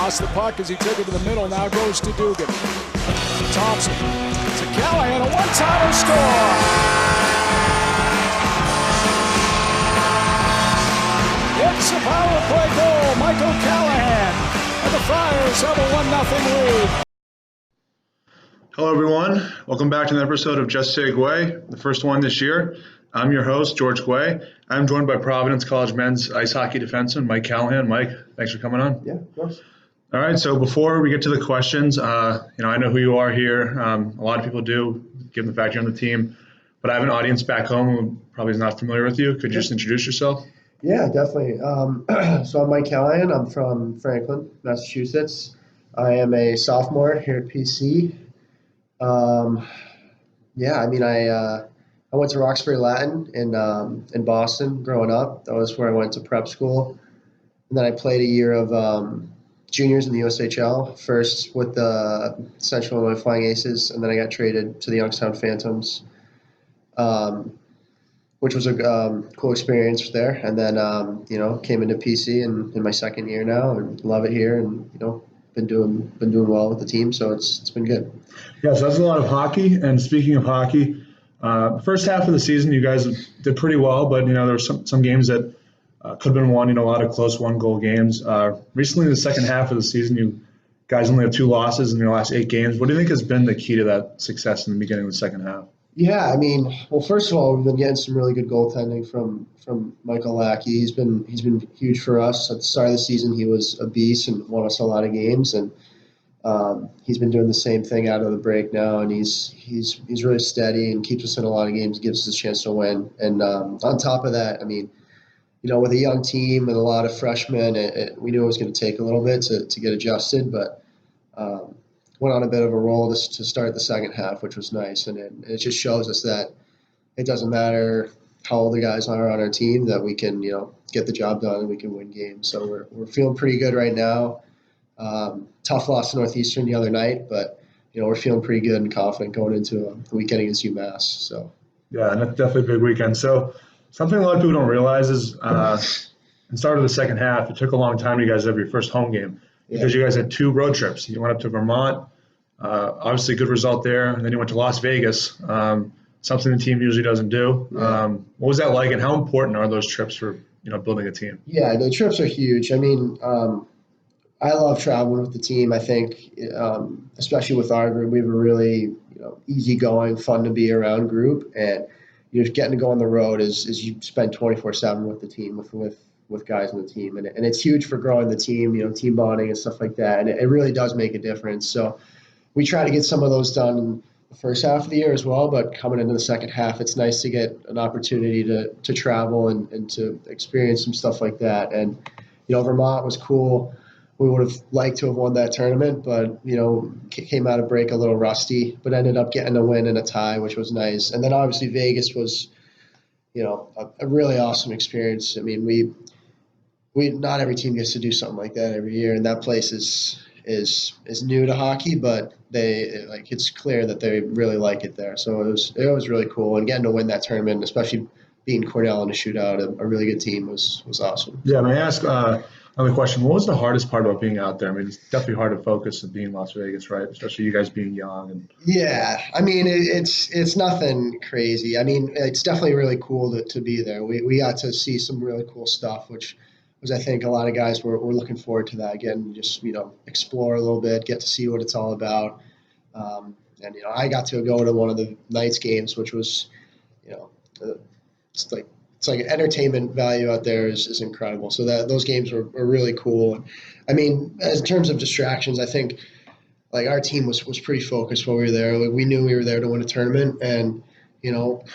Lost the puck as he took it to the middle. Now goes to Dugan. Thompson to Callahan. A one-timer score. It's a power play goal. Michael Callahan. And the Friars have a 1-0 lead. Hello, everyone. Welcome back to an episode of Just Say Guay, the first one this year. I'm your host, George Guay. I'm joined by Providence College men's ice hockey defenseman, Mike Callahan. Mike, thanks for coming on. Yeah, of course. All right, so before we get to the questions, I know who you are here. A lot of people do, given the fact you're on the team. But I have an audience back home who probably is not familiar with you. Could you just introduce yourself? Yeah, definitely. So I'm Mike Callahan. I'm from Franklin, Massachusetts. I am a sophomore here at PC. I went to Roxbury Latin in Boston growing up. That was where I went to prep school. And then I played a year of juniors in the USHL, first with the Central Illinois Flying Aces, and then I got traded to the Youngstown Phantoms, which was a cool experience there. And then, came into PC in my second year now and love it here and, been doing well with the team. So it's been good. Yeah, so that's a lot of hockey. And speaking of hockey, first half of the season, you guys did pretty well, but, there were some games that could have been won, a lot of close one-goal games. Recently, in the second half of the season, you guys only have 2 losses in your last 8 games. What do you think has been the key to that success in the beginning of the second half? Yeah, first of all, we've been getting some really good goaltending from Michael Lackey. He's been huge for us. At the start of the season, he was a beast and won us a lot of games, and he's been doing the same thing out of the break now, and he's really steady and keeps us in a lot of games, gives us a chance to win. And on top of that, with a young team and a lot of freshmen, we knew it was going to take a little bit to get adjusted, but went on a bit of a roll to start the second half, which was nice. And it just shows us that it doesn't matter how old the guys are on our team, that we can, get the job done and we can win games. So we're feeling pretty good right now. Tough loss to Northeastern the other night, but, we're feeling pretty good and confident going into a weekend against UMass. So. Yeah, and that's definitely a big weekend. So something a lot of people don't realize is in the start of the second half, it took a long time you guys to have your first home game. Because you guys had 2 road trips. You went up to Vermont, obviously a good result there, and then you went to Las Vegas, something the team usually doesn't do. Yeah. What was that like, and how important are those trips for building a team? Yeah, the trips are huge. I love traveling with the team. I think, especially with our group, we have a really easygoing, fun to be around group, and getting to go on the road is you spend 24/7 with the team with guys on the team, and it's huge for growing the team, team bonding and stuff like that, and it really does make a difference. So we try to get some of those done in the first half of the year as well, but coming into the second half, it's nice to get an opportunity to travel and to experience some stuff like that. And Vermont was cool. We would have liked to have won that tournament, but came out of break a little rusty, but ended up getting a win and a tie, which was nice. And then obviously Vegas was a really awesome experience. We not every team gets to do something like that every year, and that place is new to hockey, but it's clear that they really like it there. So it was really cool, and getting to win that tournament, especially beating Cornell in a shootout, a really good team, was awesome. Yeah, and I ask another question. What was the hardest part about being out there? It's definitely hard to focus and being in Las Vegas, right? Especially you guys being young. Yeah, it's nothing crazy. It's definitely really cool to be there. We got to see some really cool stuff, which was, I think, a lot of guys were looking forward to that. Again, just, explore a little bit, get to see what it's all about. And I got to go to one of the Knights games, which was, it's like entertainment value out there is incredible. So those games were really cool. As in terms of distractions, I think our team was pretty focused while we were there. We knew we were there to win a tournament, and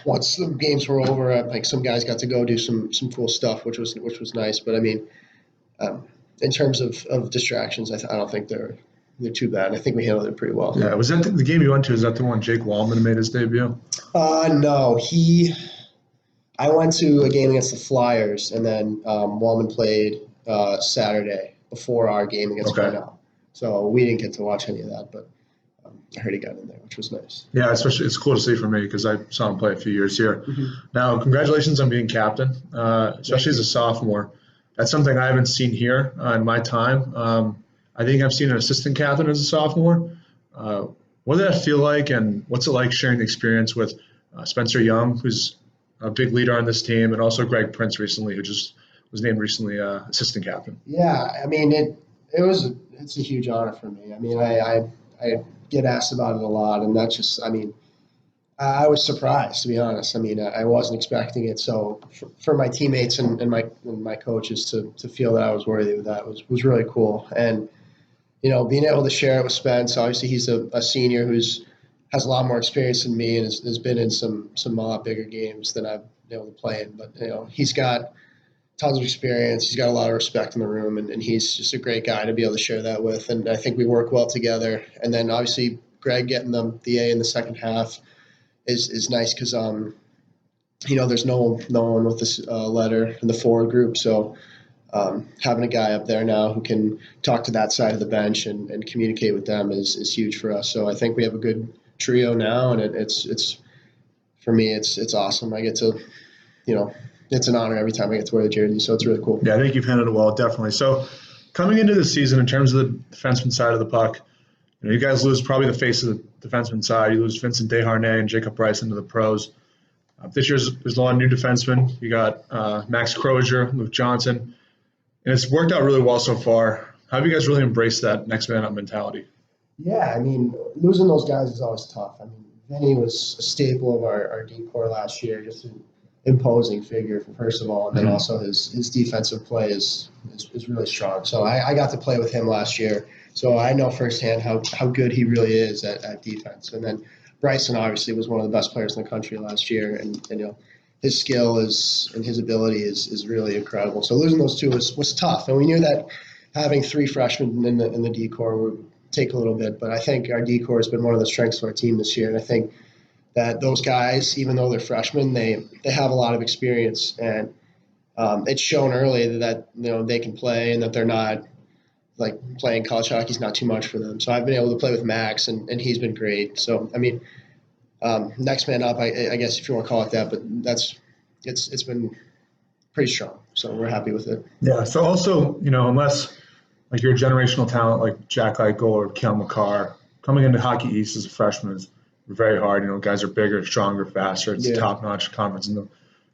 once the games were over, some guys got to go do some cool stuff, which was nice. But in terms of distractions, I don't think they're too bad. I think we handled it pretty well. Yeah, was that the game you went to? Is that the one Jake Wallman made his debut? No, I went to a game against the Flyers, and then Wallman played Saturday before our game against Cornell. So we didn't get to watch any of that, but I heard he got in there, which was nice. Yeah, especially it's cool to see for me because I saw him play a few years here. Mm-hmm. Now, congratulations on being captain, especially as a sophomore. That's something I haven't seen here in my time. I think I've seen an assistant captain as a sophomore. What did that feel like, and what's it like sharing the experience with Spencer Young, who's a big leader on this team, and also Greg Prince recently, who just was named recently assistant captain? Yeah, I mean it's a huge honor for me. I mean I get asked about it a lot, and that's just I mean I was surprised, to be honest. I mean, I wasn't expecting it. So for my teammates and my coaches to feel that I was worthy of that was really cool. And being able to share it with Spence. Obviously, he's a senior who's has a lot more experience than me and has been in some a lot bigger games than I've been able to play in. But he's got tons of experience. He's got a lot of respect in the room, and he's just a great guy to be able to share that with. And I think we work well together. And then obviously Greg getting the A in the second half is nice because there's no one with this letter in the forward group, so having a guy up there now who can talk to that side of the bench and communicate with them is huge for us. So I think we have a good trio now, and it's for me it's awesome. I get to it's an honor every time I get to wear the jersey, so it's really cool. Yeah, I think you've handled it well, definitely. So coming into the season, in terms of the defenseman side of the puck, you guys lose probably the face of the defenseman side. You lose Vincent Desharnais and Jacob Bryce into the pros. This year there's a lot of new defensemen. You got Max Crozier, Luke Johnson, and it's worked out really well so far. How have you guys really embraced that next man up mentality? Yeah, I mean, losing those guys is always tough. I mean, Vinny was a staple of our D-core last year, just an imposing figure, first of all, and then also his defensive play is really strong. So I got to play with him last year, so I know firsthand how good he really is at defense. And then Bryson obviously was one of the best players in the country last year, and his skill and his ability is really incredible. So losing those two was tough, and we knew that having three freshmen in the D-core would take a little bit. But I think our D-core has been one of the strengths of our team this year, and I think that those guys, even though they're freshmen, they have a lot of experience, and it's shown early that they can play and that they're not like playing college hockey is not too much for them. So I've been able to play with Max, and he's been great. So I mean, next man up, I guess if you want to call it that, but it's been pretty strong. So we're happy with it. Yeah. So also, unless like you're a generational talent like Jack Eichel or Cale Makar, coming into Hockey East as a freshman is very hard. Guys are bigger, stronger, faster. It's a top-notch conference in the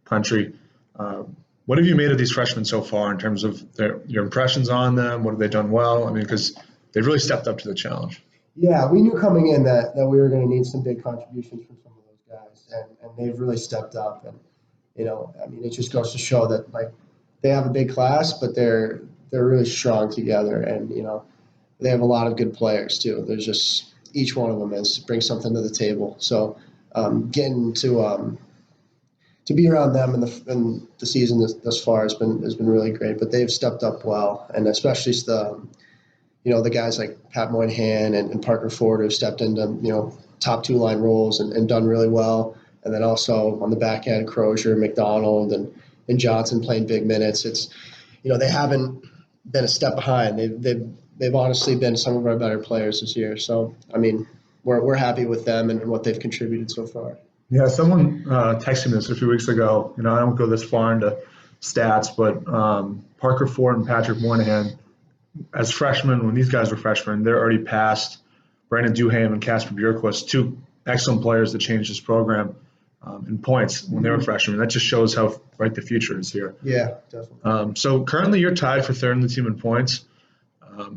country. What have you made of these freshmen so far in terms of your impressions on them? What have they done well? I mean, because they've really stepped up to the challenge. Yeah, we knew coming in that we were going to need some big contributions from some of those guys, and they've really stepped up. And I mean, it just goes to show that like they have a big class, but they're really strong together, and they have a lot of good players too. There's just each one of them brings something to the table. So getting to be around them in the season thus far has been really great. But they've stepped up well, and especially the guys like Pat Moynihan and Parker Ford have stepped into top two line roles and done really well. And then also on the back end, Crozier, McDonald, and Johnson playing big minutes. It's they haven't been a step behind. They've honestly been some of our better players this year. So I mean, we're happy with them and what they've contributed so far. Yeah, someone texted me this a few weeks ago. I don't go this far into stats, but Parker Ford and Patrick Moynihan, as freshmen, when these guys were freshmen, they're already past Brandon Duham and Casper Bjorkquist, two excellent players that changed this program in points when they were freshmen. That just shows how bright the future is here. Yeah, definitely. So currently you're tied for third in the team in points.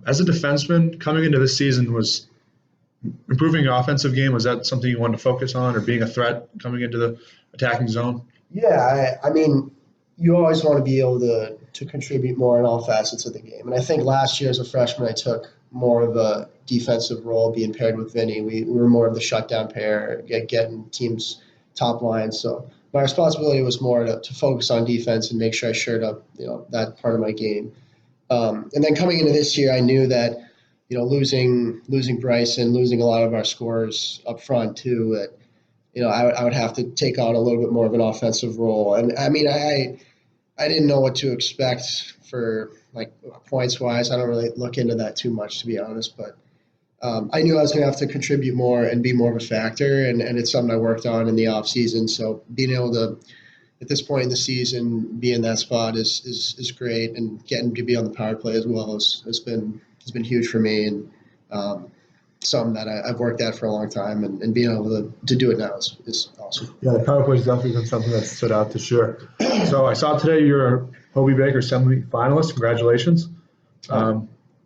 As a defenseman, coming into this season, was improving your offensive game, was that something you wanted to focus on, or being a threat coming into the attacking zone? Yeah, I mean, you always want to be able to contribute more in all facets of the game. And I think last year as a freshman, I took more of a defensive role being paired with Vinny. We were more of the shutdown pair, getting teams top line. So my responsibility was more to focus on defense and make sure I shored up that part of my game. And then coming into this year, I knew that losing Bryson, losing a lot of our scorers up front too, that I would have to take on a little bit more of an offensive role. And I mean, I didn't know what to expect for like points wise. I don't really look into that too much, to be honest, but I knew I was going to have to contribute more and be more of a factor, and it's something I worked on in the off season. So being able to, at this point in the season, be in that spot is great, and getting to be on the power play as well has been been huge for me, and something that I've worked at for a long time, and being able to do it now is awesome. Yeah, the power play has definitely been something that stood out this year. So I saw today you're a Hobie Baker semi-finalist. Congratulations. I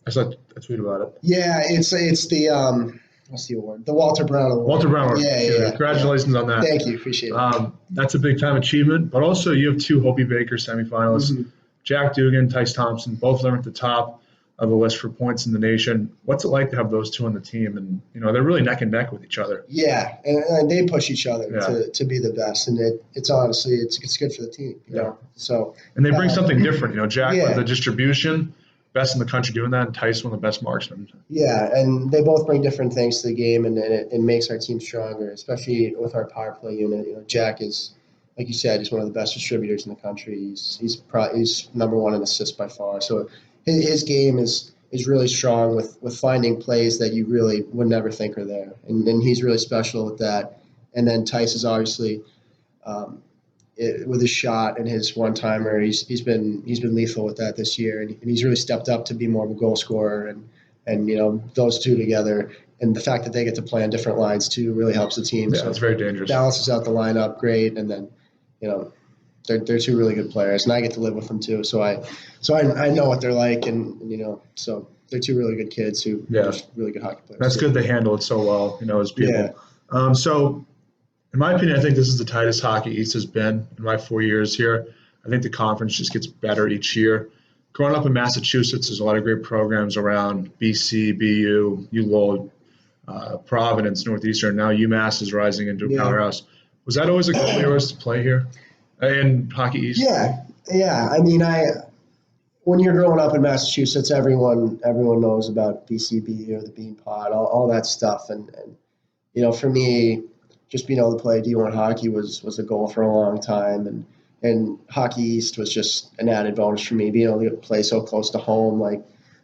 saw a tweet about it. Yeah, it's the what's the award? The Walter Brown Award. Walter Brown Award. Yeah. Congratulations on that. Thank you, appreciate it. That's a big time achievement. But also you have two Hobie Baker semifinalists, Jack Dugan, Tice Thompson, both of them at the top of the list for points in the nation. What's it like to have those two on the team? And they're really neck and neck with each other. Yeah, and they push each other to be the best, and it's honestly it's good for the team. You know? So and they bring something different. Jack with the distribution, best in the country doing that, and Tice, one of the best marksmen. Yeah, and they both bring different things to the game, and it makes our team stronger, especially with our power play unit. Jack is, like you said, he's one of the best distributors in the country. He's number one in assists by far. So his game is really strong with finding plays that you really would never think are there, and he's really special with that. And then Tice is obviously with his shot and his one-timer, he's been lethal with that this year, and he's really stepped up to be more of a goal scorer, and those two together, and the fact that they get to play on different lines too really helps the team. Yeah, so it's very dangerous. Balances out the lineup great, and then they're two really good players, and I get to live with them too, so I know what they're like, and so they're two really good kids who are just really good hockey players. That's good they handle it so well, as people. Yeah. So in my opinion, I think this is the tightest Hockey East has been in my 4 years here. I think the conference just gets better each year. Growing up in Massachusetts, there's a lot of great programs around BC, BU, ULold, Providence, Northeastern. Now UMass is rising into a powerhouse. Was that always a goal of yours to play here in Hockey East? Yeah. I mean, when you're growing up in Massachusetts, everyone knows about BC, BU, the Bean Pod, all that stuff. And for me, just being able to play D1 hockey was a goal for a long time, and Hockey East was just an added bonus for me, being able to play so close to home. Like,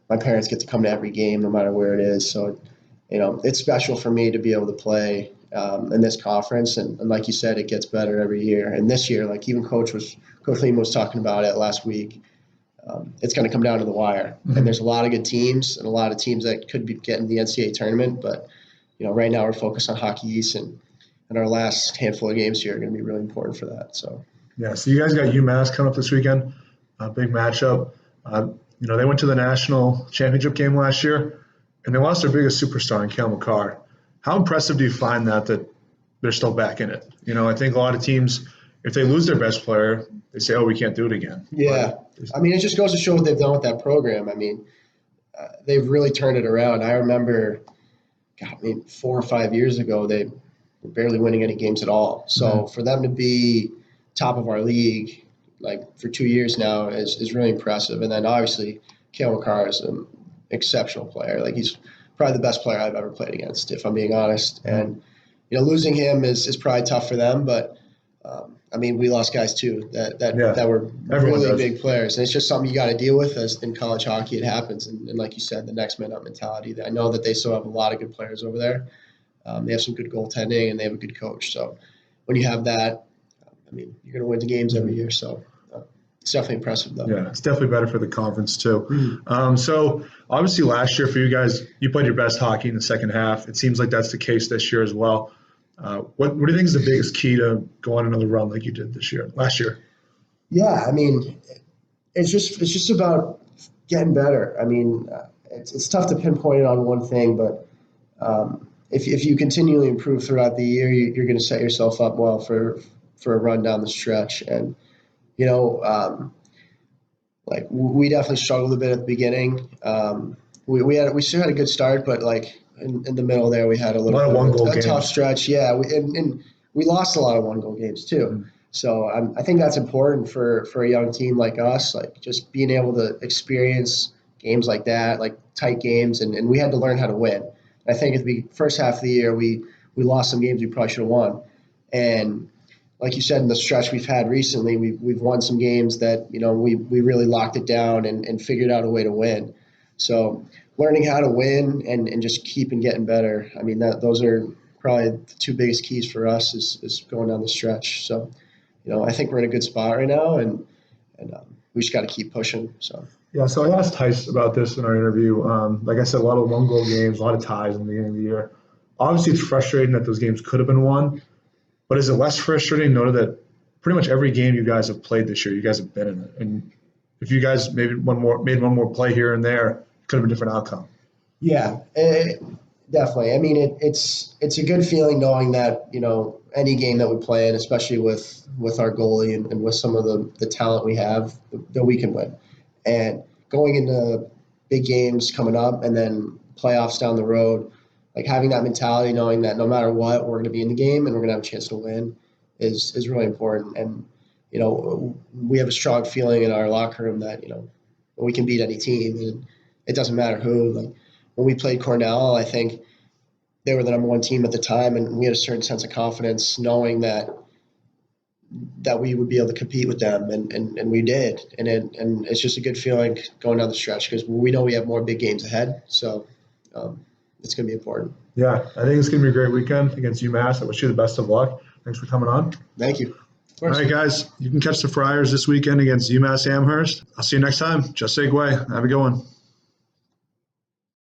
my parents get to come to every game no matter where it is, so it's special for me to be able to play in this conference, and like you said, it gets better every year. And this year, like even Coach Liam was talking about it last week, it's going to come down to the wire, and there's a lot of good teams and a lot of teams that could be getting the NCAA tournament, but right now we're focused on Hockey East, and our last handful of games here are going to be really important for that. So you guys got UMass coming up this weekend, a big matchup. They went to the national championship game last year, and they lost their biggest superstar in Cale Makar. How impressive do you find that they're still back in it? I think a lot of teams, if they lose their best player, they say, we can't do it again. Yeah. I mean, it just goes to show what they've done with that program. I mean, they've really turned it around. I remember, 4 or 5 years ago, they were barely winning any games at all. So for them to be top of our league, like for 2 years now, is really impressive. And then obviously, Cale Makar is an exceptional player. Like, he's probably the best player I've ever played against, if I'm being honest. And losing him is probably tough for them, but we lost guys too that were really big players, and it's just something you got to deal with. As in college hockey, it happens, and like you said, the next man up mentality. I know that they still have a lot of good players over there. They have some good goaltending, and they have a good coach. So when you have that, you're going to win the games every year. So it's definitely impressive, though. Yeah, it's definitely better for the conference too. So obviously last year for you guys, you played your best hockey in the second half. It seems like that's the case this year as well. What do you think is the biggest key to go on another run like you did last year? Yeah, it's just about getting better. It's tough to pinpoint it on one thing, but if you continually improve throughout the year, you're going to set yourself up well for a run down the stretch. And we definitely struggled a bit at the beginning. We still had a good start, but in the middle there, we had a little bit of a tough stretch. Yeah, and we lost a lot of one-goal games too. So I think that's important for a young team like us, just being able to experience games like that, like tight games, and we had to learn how to win. I think at the first half of the year, we lost some games we probably should have won. And like you said, in the stretch we've had recently, we've won some games that, we really locked it down and figured out a way to win. So learning how to win and just keeping getting better. Those are probably the two biggest keys for us is going down the stretch. So, I think we're in a good spot right now, and we just got to keep pushing. So. Yeah, so I asked Tice about this in our interview. Like I said, a lot of one-goal games, a lot of ties in the beginning of the year. Obviously, it's frustrating that those games could have been won, but is it less frustrating knowing that pretty much every game you guys have played this year, you guys have been in it? And if you guys made one more play here and there, it could have been a different outcome. Yeah, definitely. I mean, it's a good feeling knowing that, any game that we play in, especially with our goalie and with some of the talent we have, that we can win. And going into big games coming up and then playoffs down the road, like having that mentality, knowing that no matter what, we're going to be in the game and we're going to have a chance to win is really important. And, we have a strong feeling in our locker room that, we can beat any team, and it doesn't matter who. Like when we played Cornell, I think they were the number one team at the time, and we had a certain sense of confidence knowing that we would be able to compete with them, and we did. And it's just a good feeling going down the stretch because we know we have more big games ahead. So it's going to be important. Yeah, I think it's going to be a great weekend against UMass. I wish you the best of luck. Thanks for coming on. Thank you. All right, guys, you can catch the Friars this weekend against UMass Amherst. I'll see you next time. Just say Guay. Have a good one.